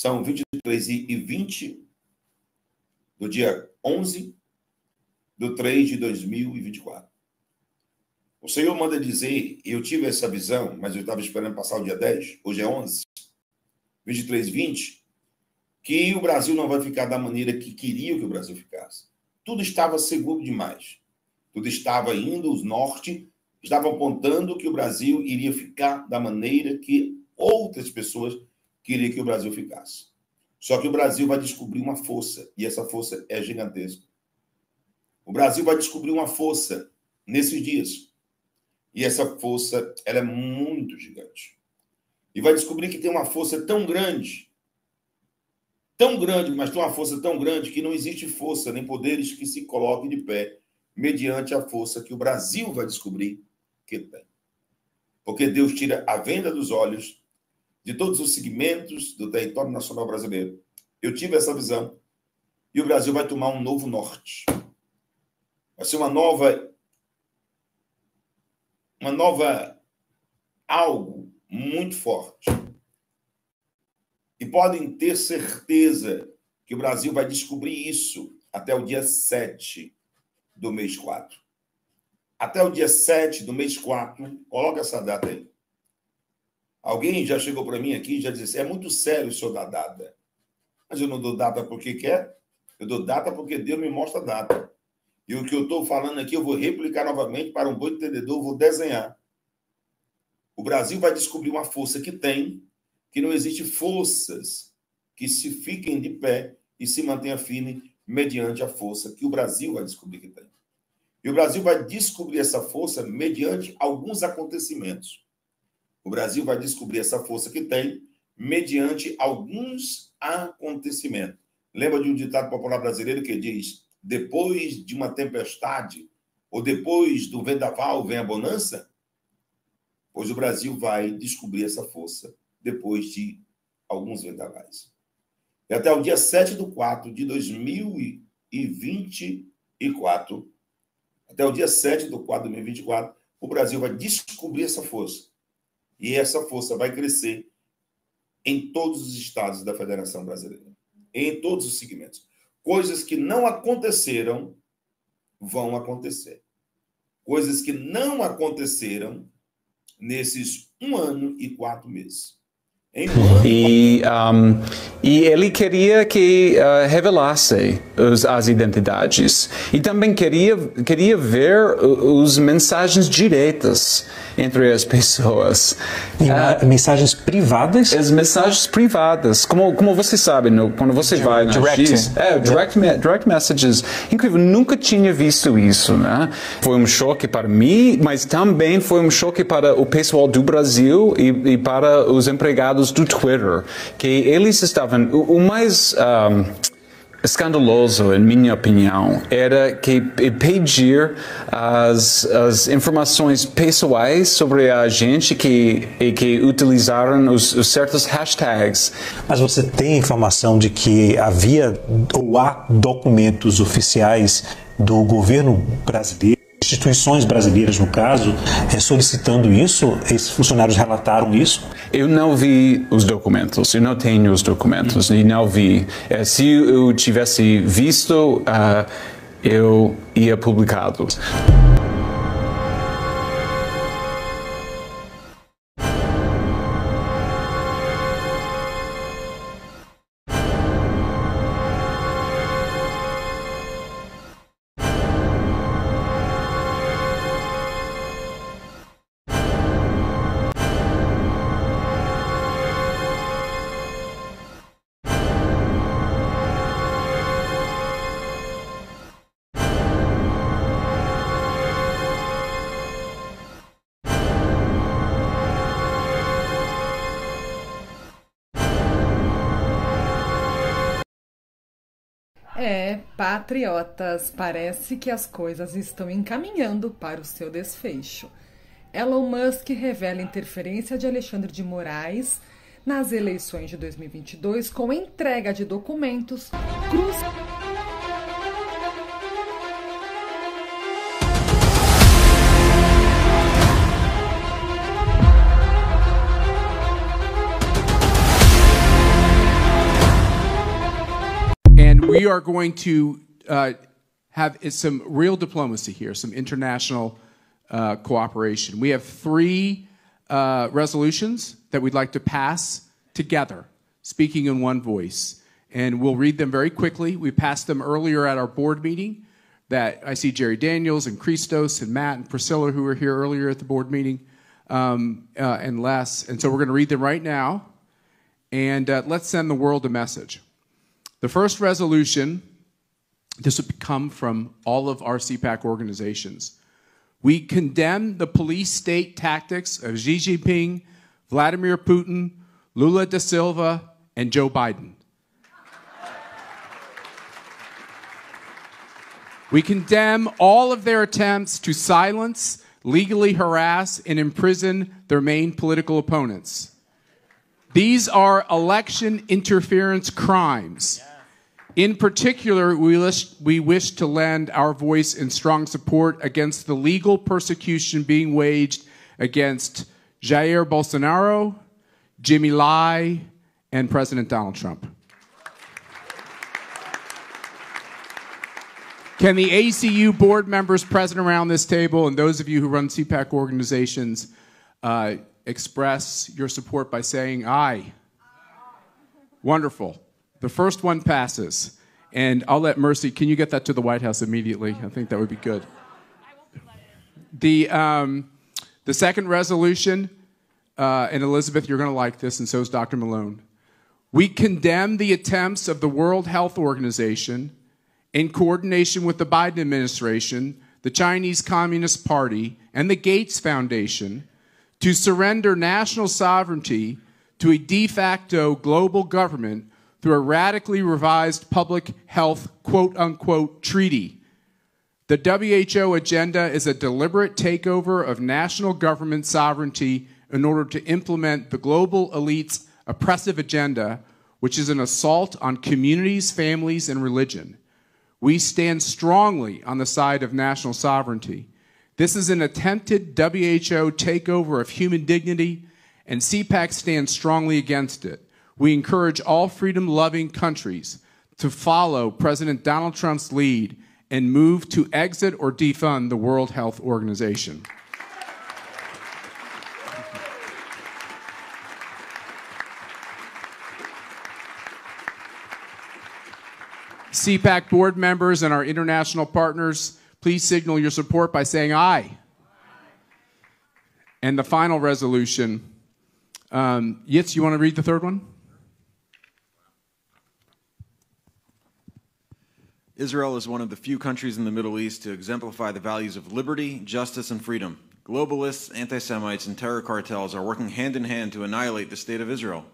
São 23h20 do dia 11/3/2024. O Senhor manda dizer, eu tive essa visão, mas eu estava esperando passar o dia 10, hoje é 11, 23h20, que o Brasil não vai ficar da maneira que queria que o Brasil ficasse. Tudo estava seguro demais. Tudo estava indo, os norte estavam apontando que o Brasil iria ficar da maneira que outras pessoas queriam que o Brasil ficasse. Só que o Brasil vai descobrir uma força, e essa força é gigantesca. O Brasil vai descobrir uma força nesses dias. E essa força, ela é muito gigante. E vai descobrir que tem uma força tão grande, mas tem uma força tão grande que não existe força nem poderes que se coloquem de pé mediante a força que o Brasil vai descobrir que tem. Porque Deus tira a venda dos olhos de todos os segmentos do território nacional brasileiro. Eu tive essa visão. E o Brasil vai tomar um novo norte. Vai ser uma nova algo muito forte. E podem ter certeza que o Brasil vai descobrir isso até o dia 7 do mês 4. Até o dia 7 do mês 4, coloca essa data aí. Alguém já chegou para mim aqui e já disse assim, é muito sério o senhor dar data. Mas eu não dou data porque quer, eu dou data porque Deus me mostra a data. E o que eu estou falando aqui, eu vou replicar novamente para um bom entendedor, eu vou desenhar. O Brasil vai descobrir uma força que tem, que não existe forças que se fiquem de pé e se mantenha firme mediante a força que o Brasil vai descobrir que tem. E o Brasil vai descobrir essa força mediante alguns acontecimentos. O Brasil vai descobrir essa força que tem mediante alguns acontecimentos. Lembra de um ditado popular brasileiro que diz, depois de uma tempestade ou depois do vendaval vem a bonança? Pois o Brasil vai descobrir essa força depois de alguns vendavais. E até o dia 7/4/2024, até o dia 7/4/2024, o Brasil vai descobrir essa força. E essa força vai crescer em todos os estados da Federação Brasileira, em todos os segmentos. Coisas que não aconteceram vão acontecer. Coisas que não aconteceram nesses 1 ano e 4 meses. E ele queria que revelasse as identidades. E também queria ver as mensagens diretas entre as pessoas. Mensagens privadas? As mensagens privadas. Como você sabe, quando você vai na direct messages. Incrível, nunca tinha visto isso, né? Foi um choque para mim, mas também foi um choque para o pessoal do Brasil e para os empregados do Twitter, que eles estavam... O mais escandaloso, em minha opinião, era que pedir as informações pessoais sobre a gente que utilizaram os certos hashtags. Mas você tem informação de que havia ou há documentos oficiais do governo brasileiro, instituições brasileiras, no caso, solicitando isso? Esses funcionários relataram isso? Eu não vi os documentos, eu não tenho os documentos, e não vi. Se eu tivesse visto, eu ia publicado. Patriotas, parece que as coisas estão encaminhando para o seu desfecho. Elon Musk revela interferência de Alexandre de Moraes nas eleições de 2022 com entrega de documentos we are going to have some real diplomacy here, some international cooperation. We have 3 resolutions that we'd like to pass together, speaking in one voice. And we'll read them very quickly. We passed them earlier at our board meeting. That I see Jerry Daniels and Christos and Matt and Priscilla who were here earlier at the board meeting, and Les. And so we're going to read them right now. And let's send the world a message. The first resolution, this would come from all of our CPAC organizations. We condemn the police state tactics of Xi Jinping, Vladimir Putin, Lula da Silva, and Joe Biden. We condemn all of their attempts to silence, legally harass, and imprison their main political opponents. These are election interference crimes. In particular, we wish to lend our voice in strong support against the legal persecution being waged against Jair Bolsonaro, Jimmy Lai, and President Donald Trump. Can the ACU board members present around this table and those of you who run CPAC organizations express your support by saying aye? Wonderful. The first one passes. And I'll let Mercy, can you get that to the White House immediately? I think that would be good. The second resolution, and Elizabeth, you're going to like this, and so is Dr. Malone. We condemn the attempts of the World Health Organization, in coordination with the Biden administration, the Chinese Communist Party, and the Gates Foundation, to surrender national sovereignty to a de facto global government through a radically revised public health quote-unquote treaty. The WHO agenda is a deliberate takeover of national government sovereignty in order to implement the global elite's oppressive agenda, which is an assault on communities, families, and religion. We stand strongly on the side of national sovereignty. This is an attempted WHO takeover of human dignity, and CPAC stands strongly against it. We encourage all freedom-loving countries to follow President Donald Trump's lead and move to exit or defund the World Health Organization. CPAC board members and our international partners, please signal your support by saying aye. And the final resolution, Yitz, you want to read the third one? Israel is one of the few countries in the Middle East to exemplify the values of liberty, justice, and freedom. Globalists, anti-Semites, and terror cartels are working hand in hand to annihilate the state of Israel.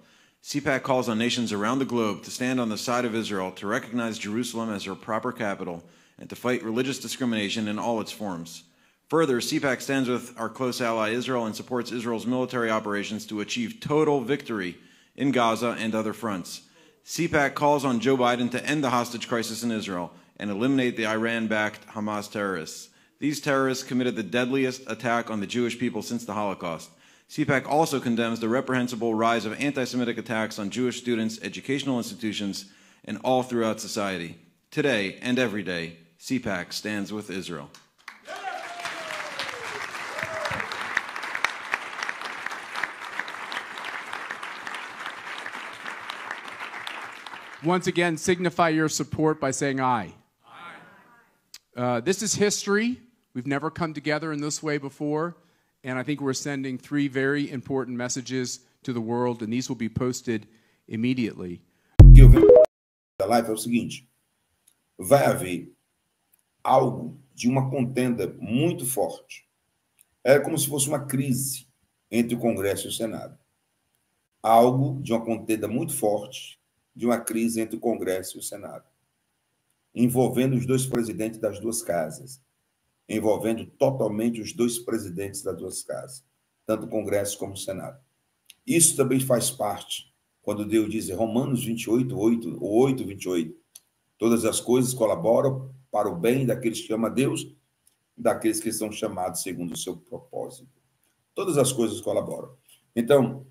CPAC calls on nations around the globe to stand on the side of Israel, to recognize Jerusalem as her proper capital, and to fight religious discrimination in all its forms. Further, CPAC stands with our close ally Israel and supports Israel's military operations to achieve total victory in Gaza and other fronts. CPAC calls on Joe Biden to end the hostage crisis in Israel and eliminate the Iran-backed Hamas terrorists. These terrorists committed the deadliest attack on the Jewish people since the Holocaust. CPAC also condemns the reprehensible rise of anti-Semitic attacks on Jewish students, educational institutions, and all throughout society. Today and every day, CPAC stands with Israel. Once again, signify your support by saying aye. Aye. This is history. We've never come together in this way before. And I think we're sending 3 very important messages to the world, and these will be posted immediately. A live é o seguinte: vai haver algo de uma contenda muito forte. É como se fosse uma crise entre o Congresso e o Senado. Algo de uma contenda muito forte, de uma crise entre o Congresso e o Senado, envolvendo os 2 presidentes das 2 casas. Envolvendo totalmente os 2 presidentes das 2 casas, tanto o Congresso como o Senado. Isso também faz parte, quando Deus diz em Romanos 28:8, ou 8:28, todas as coisas colaboram para o bem daqueles que amam a Deus, daqueles que são chamados segundo o seu propósito. Todas as coisas colaboram. Então,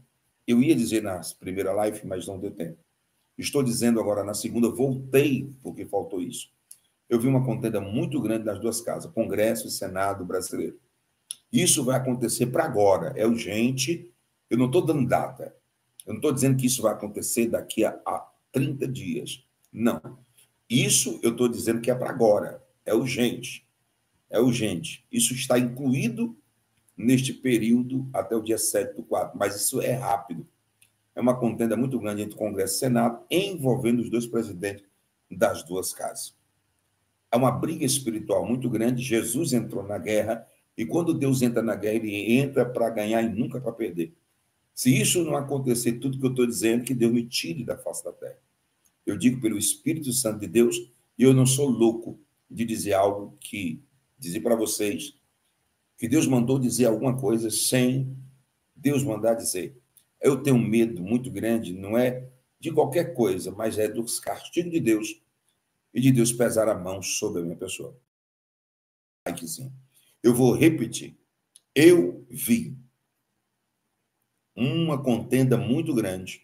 eu ia dizer na primeira live, mas não deu tempo. Estou dizendo agora, na segunda, voltei, porque faltou isso. Eu vi uma contenda muito grande nas duas casas, Congresso e Senado brasileiro. Isso vai acontecer para agora, é urgente. Eu não estou dando data. Eu não estou dizendo que isso vai acontecer daqui a 30 dias. Não. Isso eu estou dizendo que é para agora. É urgente. É urgente. Isso está incluído neste período até o dia 7/4. Mas isso é rápido. É uma contenda muito grande entre o Congresso e o Senado, envolvendo os dois presidentes das duas casas. É uma briga espiritual muito grande. Jesus entrou na guerra, e quando Deus entra na guerra, ele entra para ganhar e nunca para perder. Se isso não acontecer, tudo que eu estou dizendo, que Deus me tire da face da terra. Eu digo pelo Espírito Santo de Deus, e eu não sou louco de dizer algo que, dizer para vocês, que Deus mandou dizer alguma coisa sem Deus mandar dizer. Eu tenho um medo muito grande, não é de qualquer coisa, mas é dos castigos de Deus e de Deus pesar a mão sobre a minha pessoa. Eu vou repetir. Eu vi uma contenda muito grande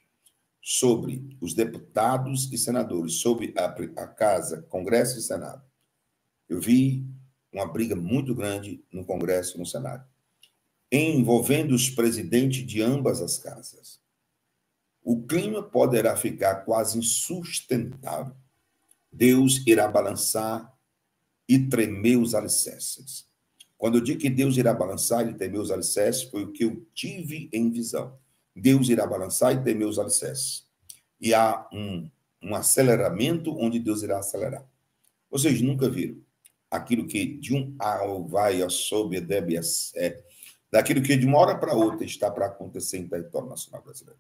sobre os deputados e senadores, sobre a Casa, Congresso e Senado. Eu vi uma briga muito grande no Congresso e no Senado, envolvendo os presidentes de ambas as casas. O clima poderá ficar quase insustentável. Deus irá balançar e tremer os alicerces. Quando eu digo que Deus irá balançar e tremer os alicerces, foi o que eu tive em visão. Deus irá balançar e tremer os alicerces. E há um aceleramento onde Deus irá acelerar. Vocês nunca viram aquilo que de um ao vai a sob daquilo que de uma hora para outra está para acontecer em território nacional brasileiro.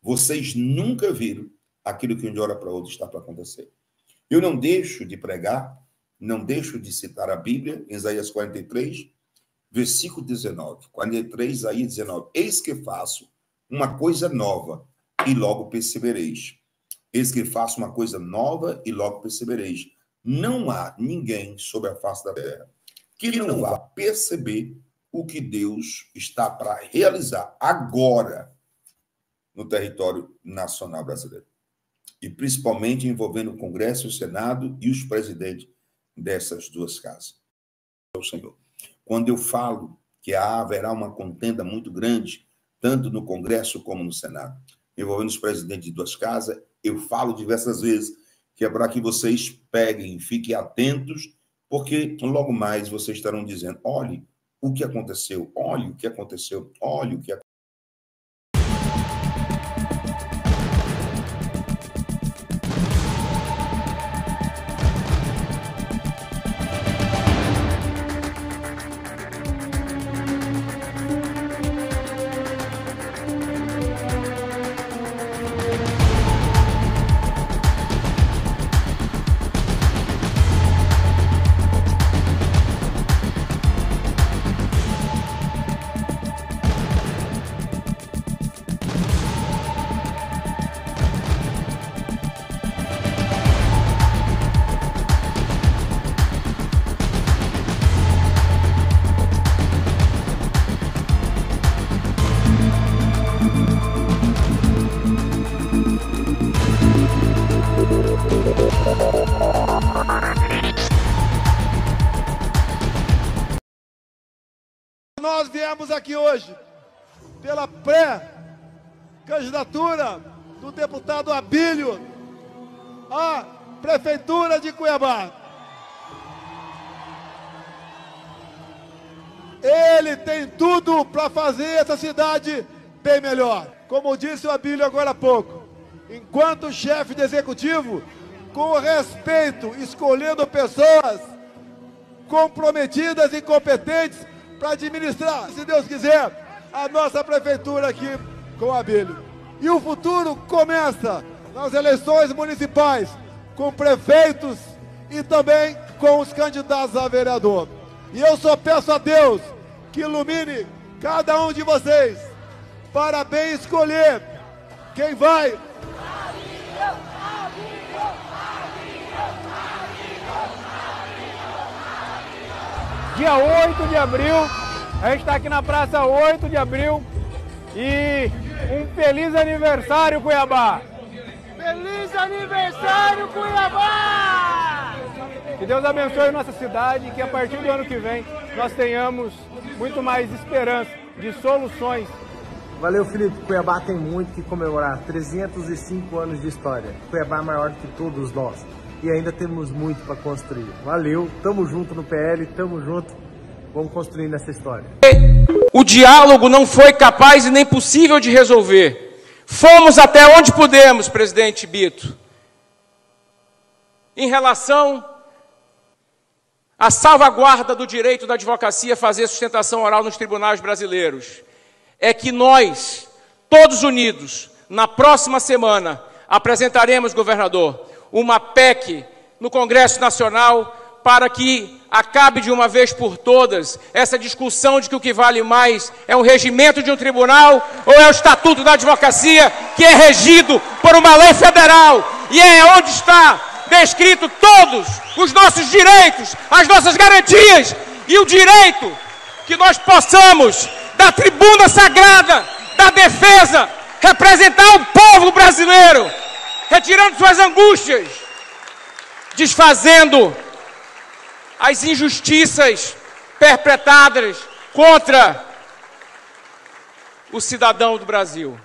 Vocês nunca viram aquilo que de uma hora para outra está para acontecer. Eu não deixo de pregar, não deixo de citar a Bíblia, em Isaías 43, versículo 19. 43, Isaías 19. Eis que faço uma coisa nova e logo percebereis. Eis que faço uma coisa nova e logo percebereis. Não há ninguém sobre a face da terra que não vá perceber o que Deus está para realizar agora no território nacional brasileiro. E principalmente envolvendo o Congresso, o Senado e os presidentes dessas duas casas. O Senhor. Quando eu falo que haverá uma contenda muito grande, tanto no Congresso como no Senado, envolvendo os presidentes de duas casas, eu falo diversas vezes que é para que vocês peguem, fiquem atentos, porque logo mais vocês estarão dizendo, olhe o que aconteceu, olhe o que aconteceu, olhe o que aconteceu. Nós viemos aqui hoje pela pré-candidatura do deputado Abílio à Prefeitura de Cuiabá. Ele tem tudo para fazer essa cidade bem melhor. Como disse o Abílio agora há pouco, enquanto chefe de executivo, com respeito, escolhendo pessoas comprometidas e competentes para administrar, se Deus quiser, a nossa prefeitura aqui com o Abílio. E o futuro começa nas eleições municipais, com prefeitos e também com os candidatos a vereador. E eu só peço a Deus que ilumine cada um de vocês para bem escolher quem vai. Dia 8 de abril, a gente está aqui na Praça 8 de Abril e um feliz aniversário, Cuiabá! Feliz aniversário, Cuiabá! Que Deus abençoe nossa cidade e que a partir do ano que vem nós tenhamos muito mais esperança de soluções. Valeu, Felipe. Cuiabá tem muito que comemorar. 305 anos de história. Cuiabá é maior que todos nós. E ainda temos muito para construir. Valeu, tamo junto no PL, tamo junto. Vamos construindo essa história. O diálogo não foi capaz e nem possível de resolver. Fomos até onde pudemos, presidente Bito, em relação à salvaguarda do direito da advocacia a fazer sustentação oral nos tribunais brasileiros. É que nós, todos unidos, na próxima semana, apresentaremos, governador, uma PEC no Congresso Nacional para que acabe de uma vez por todas essa discussão de que o que vale mais é o regimento de um tribunal ou é o Estatuto da Advocacia, que é regido por uma lei federal e é onde está descrito todos os nossos direitos, as nossas garantias e o direito que nós possamos, da tribuna sagrada, da defesa, representar o povo brasileiro, retirando suas angústias, desfazendo as injustiças perpetradas contra o cidadão do Brasil.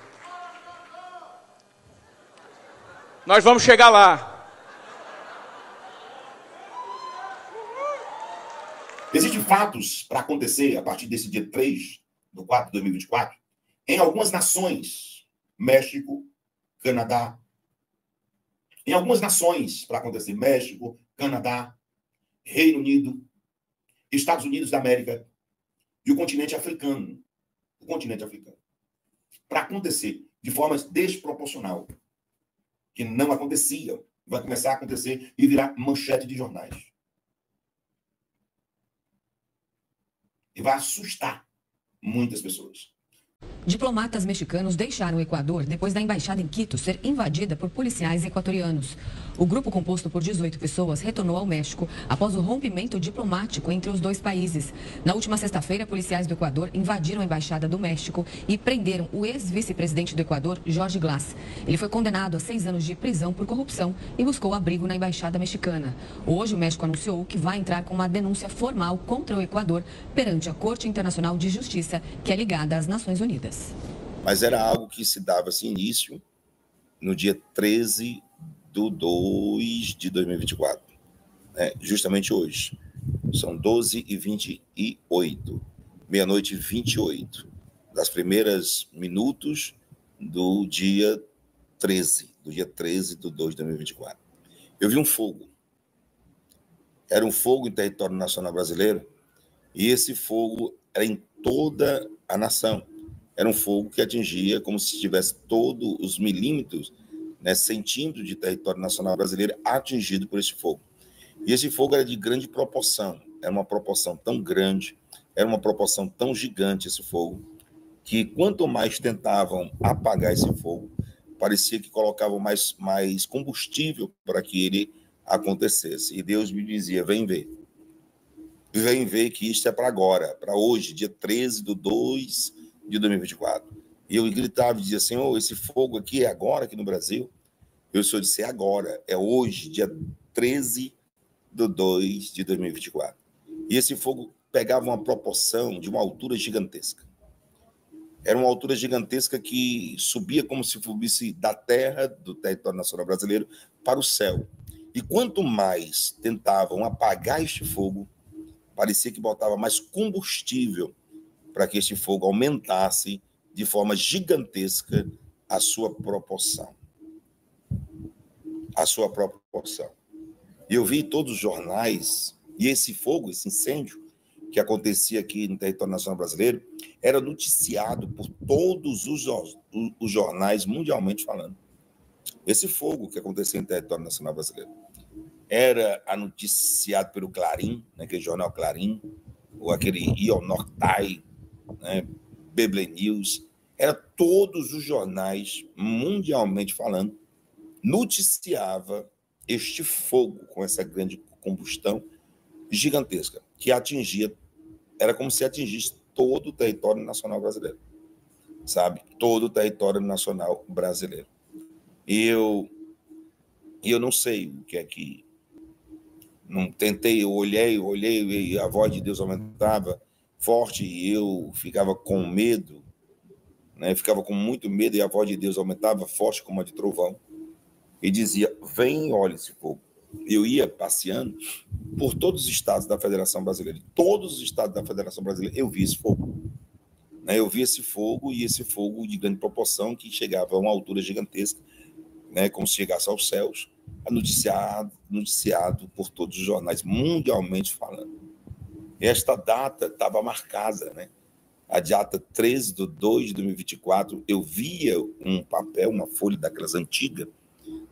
Nós vamos chegar lá. Existem fatos para acontecer a partir desse dia 3/4 de 2024 em algumas nações, México, Canadá. Em algumas nações para acontecer, México, Canadá, Reino Unido, Estados Unidos da América e o continente africano. O continente africano. Para acontecer de forma desproporcional, que não acontecia, vai começar a acontecer e virar manchete de jornais. E vai assustar muitas pessoas. Diplomatas mexicanos deixaram o Equador depois da embaixada em Quito ser invadida por policiais equatorianos. O grupo, composto por 18 pessoas, retornou ao México após o rompimento diplomático entre os dois países. Na última sexta-feira, policiais do Equador invadiram a embaixada do México e prenderam o ex-vice-presidente do Equador, Jorge Glass. Ele foi condenado a 6 anos de prisão por corrupção e buscou abrigo na embaixada mexicana. Hoje, o México anunciou que vai entrar com uma denúncia formal contra o Equador perante a Corte Internacional de Justiça, que é ligada às Nações Unidas. Mas era algo que se dava-se início no dia 13/2 de 2024, né? Justamente hoje. São 12h28, meia-noite e 28, das primeiras minutos do dia 13/2 de 2024. Eu vi um fogo. Era um fogo em território nacional brasileiro e esse fogo era em toda a nação. Era um fogo que atingia como se tivesse todos os milímetros, né, centímetros de território nacional brasileiro atingido por esse fogo. E esse fogo era de grande proporção, era uma proporção tão grande, era uma proporção tão gigante esse fogo, que quanto mais tentavam apagar esse fogo, parecia que colocavam mais combustível para que ele acontecesse. E Deus me dizia, vem ver que isso é para agora, para hoje, dia 13/2 de 2024. E eu gritava e dizia, Senhor, esse fogo aqui é agora aqui no Brasil? Eu só disse, é agora, é hoje, dia 13/2 de 2024. E esse fogo pegava uma proporção de uma altura gigantesca. Era uma altura gigantesca que subia como se subisse da terra, do território nacional brasileiro, para o céu. E quanto mais tentavam apagar este fogo, parecia que botava mais combustível para que este fogo aumentasse de forma gigantesca a sua proporção. A sua proporção. E eu vi todos os jornais, e esse fogo, esse incêndio que acontecia aqui no território nacional brasileiro, era noticiado por todos os jornais mundialmente falando. Esse fogo que acontecia no território nacional brasileiro era noticiado pelo Clarim, né, aquele jornal Clarim, ou aquele Ionortai, né, Beble News, era todos os jornais mundialmente falando, noticiava este fogo com essa grande combustão gigantesca, que atingia, era como se atingisse todo o território nacional brasileiro, sabe? Todo o território nacional brasileiro. E eu E eu não sei o que é que... Não tentei, eu olhei, e a voz de Deus aumentava forte e eu ficava com medo, né? Ficava com muito medo e a voz de Deus aumentava forte como a de trovão. E dizia, vem, olha esse fogo. Eu ia passeando por todos os estados da Federação Brasileira. Todos os estados da Federação Brasileira, eu vi esse fogo. Eu vi esse fogo, e esse fogo de grande proporção que chegava a uma altura gigantesca, né, como se chegasse aos céus, noticiado por todos os jornais, mundialmente falando. Esta data estava marcada, né? A data 13/2 de 2024, eu via um papel, uma folha daquelas antigas,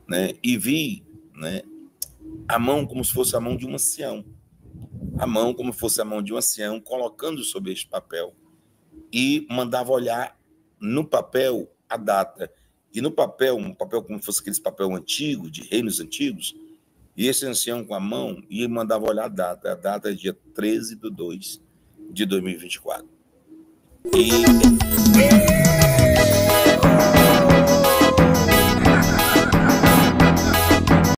né, e vi, né, a mão como se fosse a mão de um ancião. A mão como se fosse a mão de um ancião, colocando sobre este papel. E mandava olhar no papel a data. E no papel, um papel como se fosse aquele papel antigo, de reinos antigos, e esse ancião com a mão, e mandava olhar a data. A data é dia 13/2 de 2024. E